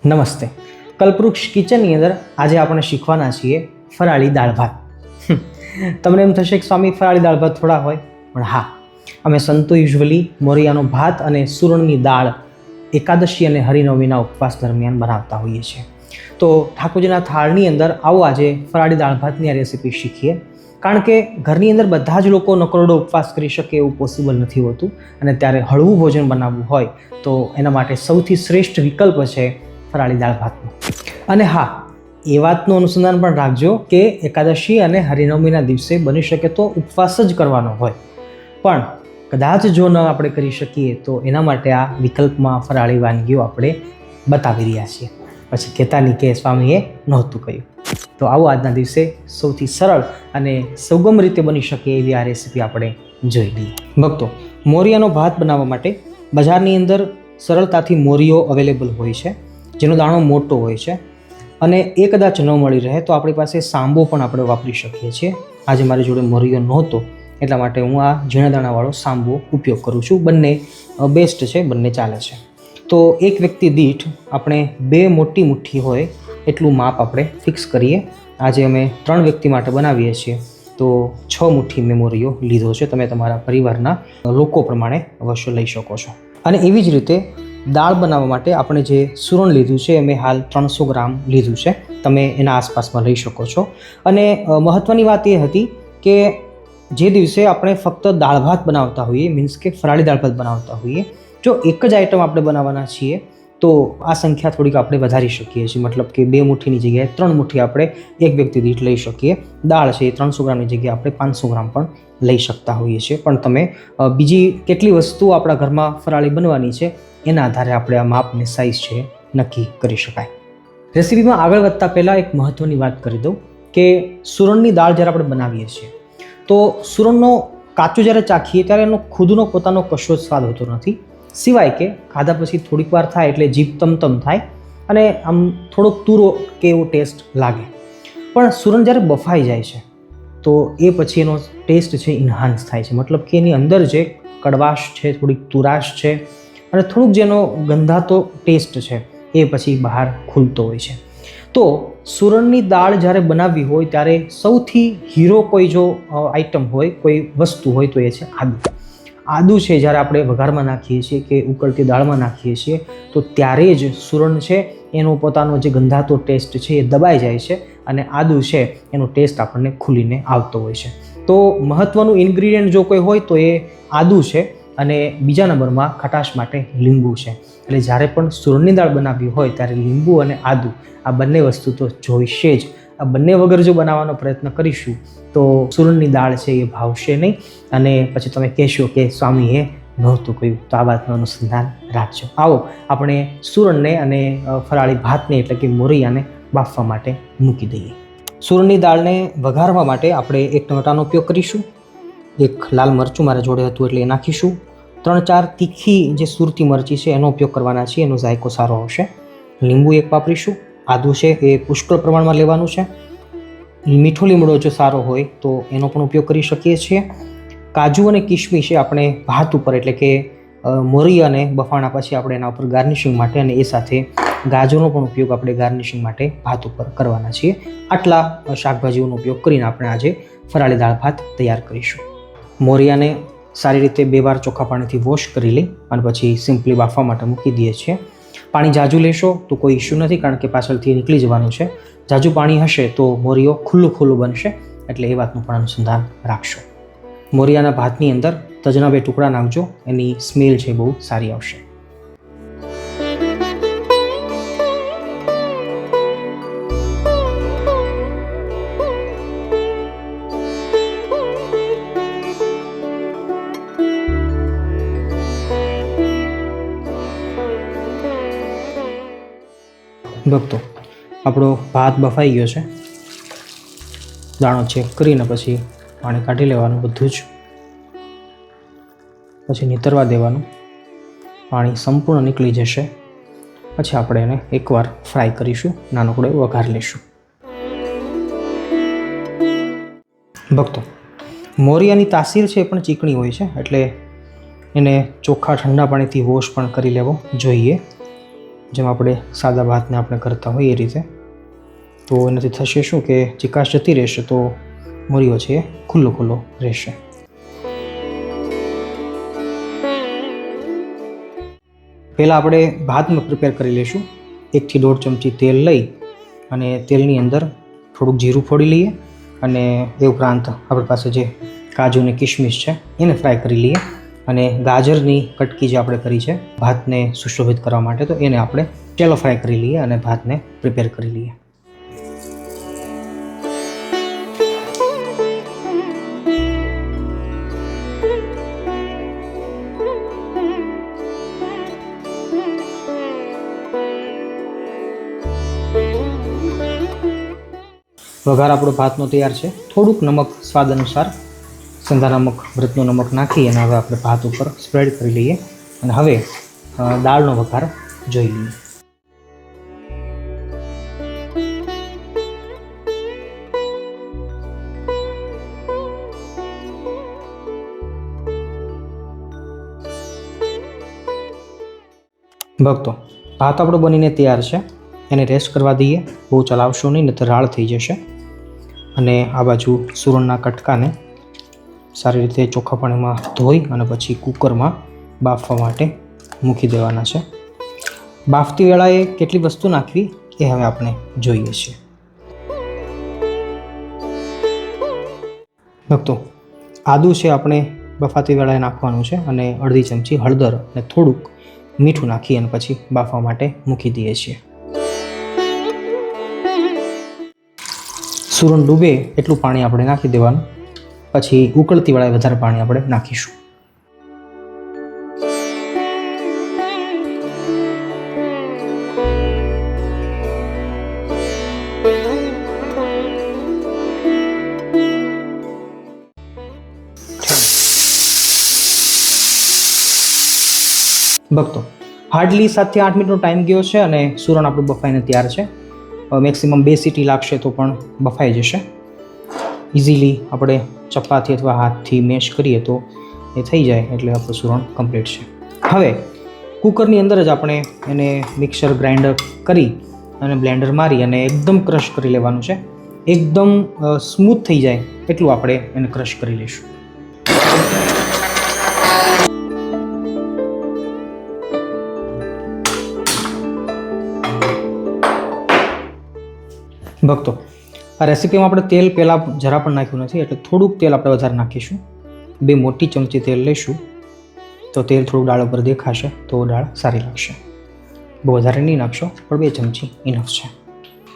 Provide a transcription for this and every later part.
નમસ્તે. કલ્પવૃક્ષ કિચનની અંદર આજે આપણે શીખવાના છીએ ફરાળી દાળ ભાત. તમને એમ થશે કે સ્વામી ફરાળી દાળ ભાત થોડા હોય, પણ હા, અમે સંતો યુઝ્યુઅલી મોરિયાનો ભાત અને સુરણની દાળ એકાદશી અને હરિનવમીના ઉપવાસ દરમિયાન બનાવતા હોઈએ છીએ. તો ઠાકોરજીના થાળની અંદર આવો આજે ફરાળી દાળ ભાતની આ રેસીપી શીખીએ. કારણ કે ઘરની અંદર બધા જ લોકો નકરોડો ઉપવાસ કરી શકે એવું પોસિબલ નથી હોતું, અને ત્યારે હળવું ભોજન બનાવવું હોય તો એના માટે સૌથી શ્રેષ્ઠ વિકલ્પ છે ફરાળી દાળ ભાતનો. અને હા, એ વાતનું અનુસંધાન પણ રાખજો કે એકાદશી અને હરિનવમીના દિવસે બની શકે તો ઉપવાસ જ કરવાનો હોય, પણ કદાચ જો ન આપણે કરી શકીએ તો એના માટે આ વિકલ્પમાં ફરાળી વાનગીઓ આપણે બતાવી રહ્યા છીએ. પછી કહેતા નહીં કે સ્વામીએ નહોતું કહ્યું. તો આવો આજના દિવસે સૌથી સરળ અને સુગમ રીતે બની શકે એવી આ રેસીપી આપણે જોઈ લઈએ. ભક્તો, મોરિયાનો ભાત બનાવવા માટે બજારની અંદર સરળતાથી મોરિયો અવેલેબલ હોય છે, જેનો દાણો મોટો હોય છે, અને એ કદાચ ન મળી રહે તો આપણી પાસે સાંબો પણ આપણે વાપરી શકીએ છીએ. આજે મારી જોડે મોરિયો નહોતો એટલા માટે હું આ ઝીણા દાણાવાળો સાંબો ઉપયોગ કરું છું. બંને બેસ્ટ છે, બંને ચાલે છે. તો એક વ્યક્તિ દીઠ આપણે 2 મોટી મુઠ્ઠી હોય એટલું માપ આપણે ફિક્સ કરીએ. આજે અમે 3 વ્યક્તિ માટે બનાવીએ છીએ તો 6 મુઠ્ઠી મેં મોરિયો લીધો છે. તમે તમારા પરિવારના લોકો પ્રમાણે અવશ્ય લઈ શકો છો. અને એવી જ રીતે દાળ બનાવવા માટે આપણે જે સુરણ લીધું છે એ મેં હાલ 300 ગ્રામ લીધું છે. તમે એના આસપાસમાં લઈ શકો છો. અને મહત્ત્વની વાત એ હતી કે જે દિવસે આપણે ફક્ત દાળ ભાત બનાવતા હોઈએ, મીન્સ કે ફરાળી દાળ ભાત બનાવતા હોઈએ, જો એક જ આઈટમ આપણે બનાવવાના છીએ તો આ સંખ્યા થોડીક આપણે વધારી શકીએ છીએ. મતલબ કે 2 મુઠ્ઠીની જગ્યાએ 3 મુઠ્ઠી આપણે એક વ્યક્તિ દીઠ લઈ શકીએ. દાળ છે એ 300 ગ્રામની જગ્યાએ આપણે 500 ગ્રામ પણ લઈ શકતા હોઈએ છીએ. પણ તમે બીજી કેટલી વસ્તુઓ આપણા ઘરમાં ફરાળી બનવાની છે એના આધારે આપણે આ માપની સાઇઝ છે નક્કી કરી શકાય. રેસીપીમાં આગળ વધતા પહેલાં એક મહત્ત્વની વાત કરી દઉં કે સુરણની દાળ જ્યારે આપણે બનાવીએ છીએ તો સુરણનો કાચું જ્યારે ચાખીએ ત્યારે એનો ખુદનો પોતાનો કશો જ સ્વાદ હોતો નથી, સિવાય કે ખાધા પછી થોડીક વાર થાય એટલે જીભ તમતમ થાય અને આમ થોડોક તુરો કે એવો ટેસ્ટ લાગે. પણ સુરણ જ્યારે બફાઈ જાય છે તો એ પછી એનો ટેસ્ટ છે ઇન્હાન્સ થાય છે. મતલબ કે એની અંદર જે કડવાશ છે, થોડીક તુરાશ છે, અને થોડુંક જેનો ગંધાતો ટેસ્ટ છે એ પછી બહાર ખુલતો હોય છે. તો સુરણની દાળ જ્યારે બનાવવી હોય ત્યારે સૌથી હીરો કોઈ જો આઈટમ હોય, કોઈ વસ્તુ હોય તો એ છે આદુ. આદુ છે જ્યારે આપણે વઘારમાં નાખીએ છીએ કે ઉકળતી દાળમાં નાખીએ છીએ તો ત્યારે જ સુરણ છે એનો પોતાનો જે ગંધાતો ટેસ્ટ છે એ દબાઈ જાય છે અને આદુ છે એનો ટેસ્ટ આપણને ખુલીને આવતો હોય છે. તો મહત્ત્વનું ઇન્ગ્રીડિયન્ટ જો કોઈ હોય તો એ આદુ છે. અને બીજા નંબરમાં ખટાશ માટે લીંબુ છે. એટલે જ્યારે પણ સુરણની દાળ બનાવવી હોય ત્યારે લીંબુ અને આદુ આ બંને વસ્તુ તો જોઈશે જ. આ બંને વગર જો બનાવવાનો પ્રયત્ન કરીશું તો સુરણની દાળ છે એ ભાવશે નહીં, અને પછી તમે કહેશો કે સ્વામીએ નહોતું કહ્યું. તો આ વાતનું અનુસંધાન રાખજો. આવો આપણે સુરણને અને ફરાળી ભાતને એટલે કે મોરિયાને બાફવા માટે મૂકી દઈએ. સુરણની દાળને વઘારવા માટે આપણે 1 ટમેટાનો ઉપયોગ કરીશું. 1 લાલ મરચું મારા જોડે હતું એટલે એ નાખીશું. 3-4 તીખી જે સુરતી મરચી છે એનો ઉપયોગ કરવાના છે, એનો જાયકો સારો આવશે. લીંબુ 1 વાપરીશું. આદુ છે એ પુષ્કળ પ્રમાણમાં લેવાનું છે. મીઠો લીમડો જો સારો હોય તો એનો પણ ઉપયોગ કરી શકીએ છીએ. કાજુ અને કિશમિશ આપણે ભાત ઉપર એટલે કે મોરિયાને બફાણા પછી આપણે એના ઉપર ગાર્નિશિંગ માટે, અને એ સાથે ગાજરનો પણ ઉપયોગ આપણે ગાર્નિશિંગ માટે ભાત ઉપર કરવાના છીએ. આટલા શાકભાજીઓનો ઉપયોગ કરીને આપણે આજે ફરાળી દાળ ભાત તૈયાર કરીશું. મોરિયાને સારી રીતે 2 વાર ચોખ્ખા પાણીથી વોશ કરી લઈ અને પછી સિમ્પલી બાફવા માટે મૂકી દઈએ છીએ. પાણી જાજુ લેશો તો કોઈ ઇશ્યુ નથી, કારણ કે પાછળથી નીકળી જવાનું છે. જાજુ પાણી હશે તો મોરિયો ખુલ્લું બનશે, એટલે એ વાતનું પણ અનુસંધાન રાખશો. મોરિયાના ભાતની અંદર તજના 2 ટુકડા નાખજો, એની સ્મેલ છે બહુ સારી આવશે. ભક્તો, આપણો ભાત બફાઈ ગયો છે. દાણો ચેક કરીને પછી પાણી કાઢી લેવાનું બધું જ, પછી નીતરવા દેવાનું. પાણી સંપૂર્ણ નીકળી જશે પછી આપણે એને એકવાર ફ્રાય કરીશું, નાનકડો વઘાર લેશું. ભક્તો, મોરિયાની તાસીર છે એ પણ ચીકણી હોય છે, એટલે એને ચોખ્ખા ઠંડા પાણીથી વોશ પણ કરી લેવો જોઈએ. જેમ આપણે સાદા ભાતને આપણે કરતા હોઈએ એ રીતે. તો એનાથી થશે શું કે ચિકાશ જતી રહેશે, તો મોરિયો છે એ ખુલ્લો ખુલ્લો રહેશે. પહેલાં આપણે ભાતને પ્રિપેર કરી લઈશું. 1 થી 1.5 ચમચી તેલ લઈ અને તેલની અંદર થોડુંક જીરું ફોડી લઈએ અને એ ઉપરાંત આપણી પાસે જે કાજુ અને કિશમિશ છે એને ફ્રાય કરી લઈએ. અને ગાજરની કટકી જે આપણે કરી છે ભાતને સુશોભિત કરવા માટે, તો એને આપણે શેલો ફ્રાય કરી લઈએ અને ભાતને પ્રિપેર કરી લઈએ. વઘાર આપણો ભાતનો તૈયાર છે. થોડુંક નમક સ્વાદ અનુસાર, સંધા નમક, વ્રતનું નમક નાખી અને હવે આપણે ભાત ઉપર સ્પ્રેડ કરી લઈએ. અને હવે દાળનો વઘાર જોઈ લઈએ. ભક્તો, ભાત આપણો બનીને તૈયાર છે. એને રેસ્ટ કરવા દઈએ, બહુ ચલાવશો નહીં, નહીં તો રાળ થઈ જશે. અને આ બાજુ સુરણના કટકાને સારી રીતે ચોખ્ખા પાણીમાં ધોઈ અને પછી કુકરમાં બાફવા માટે મૂકી દેવાના છે. બાફતી વેળાએ કેટલી વસ્તુ નાખવી એ હવે આપણે જોઈએ છીએ. ભક્તો, આદું છે આપણે બફાતી વેળાએ નાખવાનું છે અને અડધી ચમચી હળદર અને થોડુંક મીઠું નાખી અને પછી બાફવા માટે મૂકી દઈએ છીએ. સુરણ ડૂબે એટલું પાણી આપણે નાખી દેવાનું. પછી ઉકળતી વેળાએ વધારે પાણી આપણે નાખીશું. ભક્તો, હાર્ડલી 7 થી 8 મિનિટનો ટાઈમ ગયો છે અને સુરણ આપણું બફાઈને તૈયાર છે. મેક્સિમમ 2 સીટી લાગશે તો પણ બફાઈ જશે. ઇઝીલી આપણે ચપાતી અથવા હાથથી મેશ કરીએ તો એ થઈ જાય એટલે આપણું સુરણ કમ્પ્લીટ છે. હવે કુકરની અંદર જ આપણે એને મિક્સર ગ્રાઇન્ડર કરી અને બ્લેન્ડર મારી અને એકદમ ક્રશ કરી લેવાનું છે. એકદમ સ્મૂથ થઈ જાય એટલું આપણે એને ક્રશ કરી લઈશું. ભક્તો, આ રેસીપીમાં આપણે તેલ પહેલાં જરા પણ નાખ્યું નથી, એટલે થોડુંક તેલ આપણે વધારે નાખીશું. 2 મોટી ચમચી તેલ લઈશું તો તેલ થોડુંક દાળ ઉપર દેખાશે તો દાળ સારી લાગશે. બહુ વધારે નહીં નાખશો, પણ 2 ચમચી ઇનફ છે.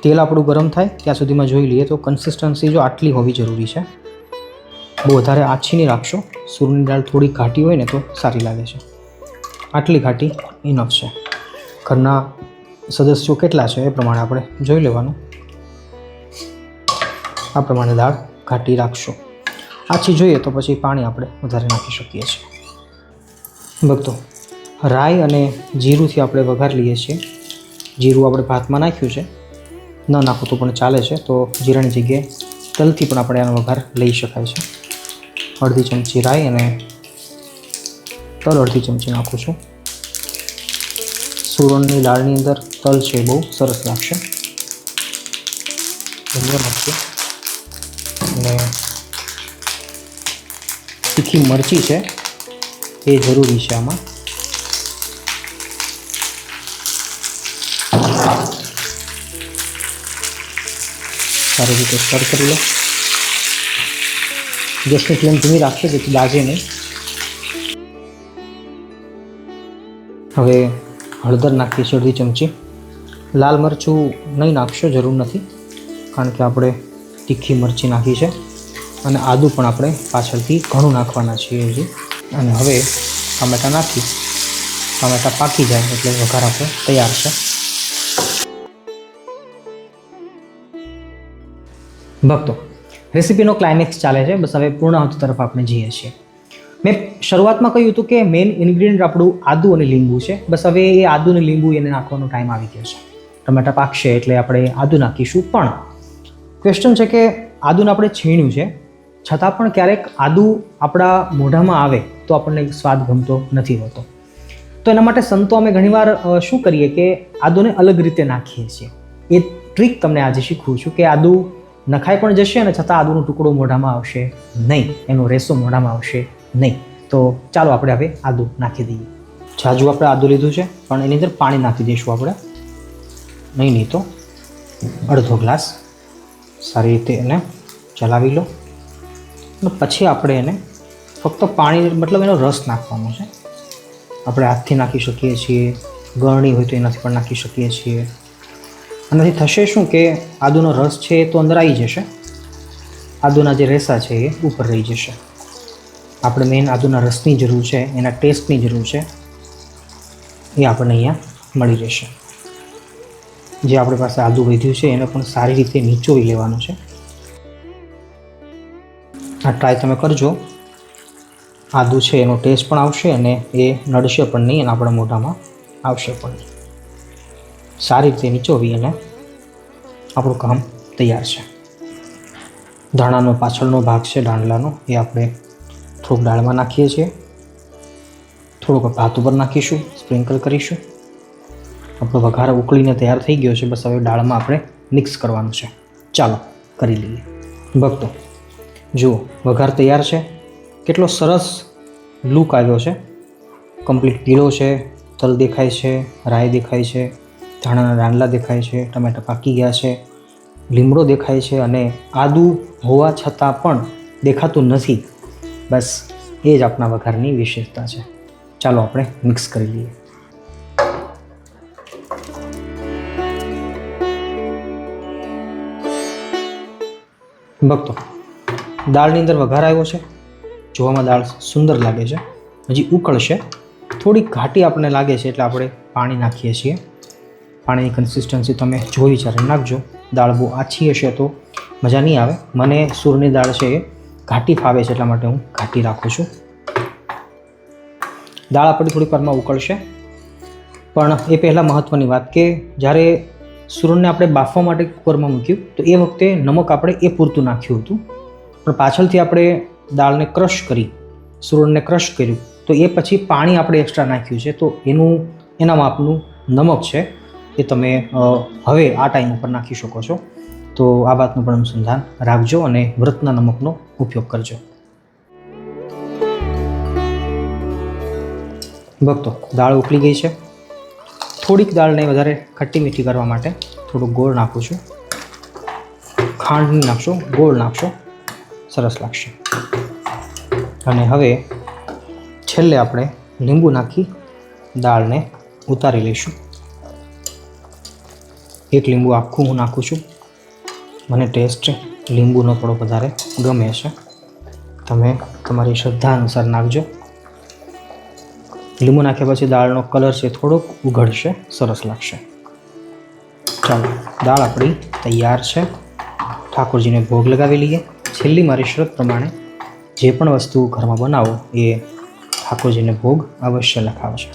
તેલ આપણું ગરમ થાય ત્યાં સુધીમાં જોઈ લઈએ તો કન્સિસ્ટન્સી જો આટલી હોવી જરૂરી છે. બહુ વધારે આછી નહીં રાખશો. સૂરની દાળ થોડી ઘાટી હોય ને તો સારી લાગે છે. આટલી ઘાટી ઇનફ છે. ઘરના સદસ્યો કેટલા છે એ પ્રમાણે આપણે જોઈ લેવાનું. આ પ્રમાણે દાળ ઘાટી રાખશો. આછી જોઈએ તો પછી પાણી આપણે વધારે નાખી શકીએ છીએ. ભક્તો, રાઈ અને જીરુંથી આપણે વઘાર લઈએ છીએ. જીરું આપણે ભાતમાં નાખ્યું છે, ન નાખો તો પણ ચાલે છે. તો જીરાની જગ્યાએ તલથી પણ આપણે આનો વઘાર લઈ શકાય છે. અડધી ચમચી રાઈ અને તલ અડધી ચમચી નાખું છું. સુરણની દાળની અંદર તલ છે બહુ સરસ લાગશે. નાખીએ અને તીખી મરચી છે એ જરૂરી છે આમાં. સારી રીતે સ્ટર કરી લો. ગેસની ફ્લેમ ધીમી રાખશે જેથી દાજે નહીં. હવે હળદર નાખીએ છીએ અડધી ચમચી. લાલ મરચું નહીં નાખશો, જરૂર નથી, કારણ કે આપણે તીખી મરચી નાખી છે અને આદું પણ આપણે પાછળથી ઘણું નાખવાના છીએ હજી. અને હવે ટામેટાં નાખી, ટામેટાં પાકી જાય એટલે વઘાર આપણો તૈયાર છે. ભક્તો, રેસીપીનો ક્લાઇમેક્સ ચાલે છે. બસ હવે પૂર્ણાહુતિ તરફ આપણે જઈએ છીએ. મેં શરૂઆતમાં કહ્યું હતું કે મેઇન ઇન્ગ્રીડિયન્ટ આપણું આદુ અને લીંબુ છે. બસ હવે એ આદુ અને લીંબુ એને નાખવાનો ટાઈમ આવી ગયો છે. ટમેટા પાકશે એટલે આપણે આદુ નાખીશું. પણ ક્વેશ્ચન છે કે આદુને આપણે છીણ્યું છે, છતાં પણ ક્યારેક આદુ આપણા મોઢામાં આવે તો આપણને સ્વાદ ગમતો નથી હોતો. તો એના માટે સંતો અમે ઘણીવાર શું કરીએ કે આદુને અલગ રીતે નાખીએ છીએ. એ ટ્રીક તમને આજે શીખવું છું કે આદુ નખાઈ પણ જશે અને છતાં આદુનો ટુકડો મોઢામાં આવશે નહીં, એનો રેસો મોઢામાં આવશે નહીં. તો ચાલો આપણે હવે આદુ નાખી દઈએ. જાજુ આપણે આદુ લીધું છે, પણ એની અંદર પાણી નાખી દઈશું આપણે, નહીં તો અડધો ગ્લાસ. સારી રીતે એને ચલાવી લો અને પછી આપણે એને ફક્ત પાણી મતલબ એનો રસ નાખવાનો છે. આપણે હાથથી નાખી શકીએ છીએ, ગળણી હોય તો એનાથી પણ નાખી શકીએ છીએ. આનાથી થશે શું કે આદુનો રસ છે એ તો અંદર આવી જશે, આદુના જે રેસા છે એ ઉપર રહી જશે. આપણે મેઇન આદુના રસની જરૂર છે, એના ટેસ્ટની જરૂર છે, એ આપણને અહીંયા મળી જશે. જે આપણી પાસે આદુ વધ્યું છે એને પણ સારી રીતે નીચોવી લેવાનું છે. આ ટ્રાય તમે કરજો. આદુ છે એનો ટેસ્ટ પણ આવશે અને એ નડશે પણ નહીં અને આપણા મોઢામાં આવશે પણ નહીં. સારી રીતે નીચોવી અને આપણું કામ તૈયાર છે. ધાણાનો પાછળનો ભાગ છે દાંડલાનો, એ આપણે થોડુંક દાળમાં નાખીએ છીએ, થોડુંક ભાત ઉપર નાખીશું, સ્પ્રિંકલ કરીશું. આપણો વઘાર ઉકળીને તૈયાર થઈ ગયો છે. બસ હવે દાળમાં આપણે મિક્સ કરવાનું છે. ચાલો કરી લઈએ. ભક્તો જુઓ, વઘાર તૈયાર છે. કેટલો સરસ લુક આવ્યો છે, કમ્પ્લીટ પીળો છે, તલ દેખાય છે, રાઈ દેખાય છે, ધાણાના દાંડલા દેખાય છે, ટમેટા પાકી ગયા છે, લીમડો દેખાય છે અને આદુ હોવા છતાં પણ દેખાતું નથી. બસ એ જ આપણા વઘારની વિશેષતા છે. ચાલો આપણે મિક્સ કરી લઈએ. ભક્તો દાળની અંદર વઘાર આવ્યો છે, જોવામાં દાળ સુંદર લાગે છે. હજી ઉકળશે, થોડીક ઘાટી આપણને લાગે છે એટલે આપણે પાણી નાખીએ છીએ. પાણીની કન્સિસ્ટન્સી તમે જોઈ વિચારીને નાખજો. દાળ બહુ આછી હશે તો મજા નહીં આવે. મને સૂરની દાળ છે એ ઘાટી ફાવે છે, એટલા માટે હું ઘાટી રાખું છું. દાળ આપણી થોડીક વારમાં ઉકળશે, પણ એ પહેલાં મહત્ત્વની વાત કે જ્યારે સૂરણને આપણે બાફવા માટે કુકરમાં મૂક્યું તો એ વખતે નમક આપણે એ પૂરતું નાખ્યું હતું, પણ પાછળથી આપણે દાળને ક્રશ કરી, સૂરણને ક્રશ કર્યું તો એ પછી પાણી આપણે એક્સ્ટ્રા નાખ્યું છે. તો એના માપનું નમક છે એ તમે હવે આ ટાઈમ ઉપર નાખી શકો છો. તો આ વાતનું પણ અનુસંધાન રાખજો અને વ્રતના નમકનો ઉપયોગ કરજો. ભક્તો દાળ ઉકળી ગઈ છે. થોડીક દાળને વધારે ખટ્ટી મીઠી કરવા માટે થોડું ગોળ નાખું છું. ખાંડ નહીં નાખશો, ગોળ નાખશો, સરસ લાગશે. અને હવે છેલ્લે આપણે લીંબુ નાખી દાળને ઉતારી લઈશું. એક લીંબુ આખું હું નાખું છું. મને ટેસ્ટ લીંબુનો થોડો વધારે ગમે છે. તમે તમારી શ્રદ્ધા અનુસાર નાખજો. લીંબુ નાખ્યા પછી દાળનો કલર છે થોડોક ઉઘડશે, સરસ લાગશે. ચાલો દાળ આપણી તૈયાર છે. ઠાકોરજીને ભોગ લગાવી લઈએ. છેલ્લી મારી શરત પ્રમાણે જે પણ વસ્તુ ઘરમાં બનાવો એ ઠાકોરજીને ભોગ અવશ્ય લખાવશે.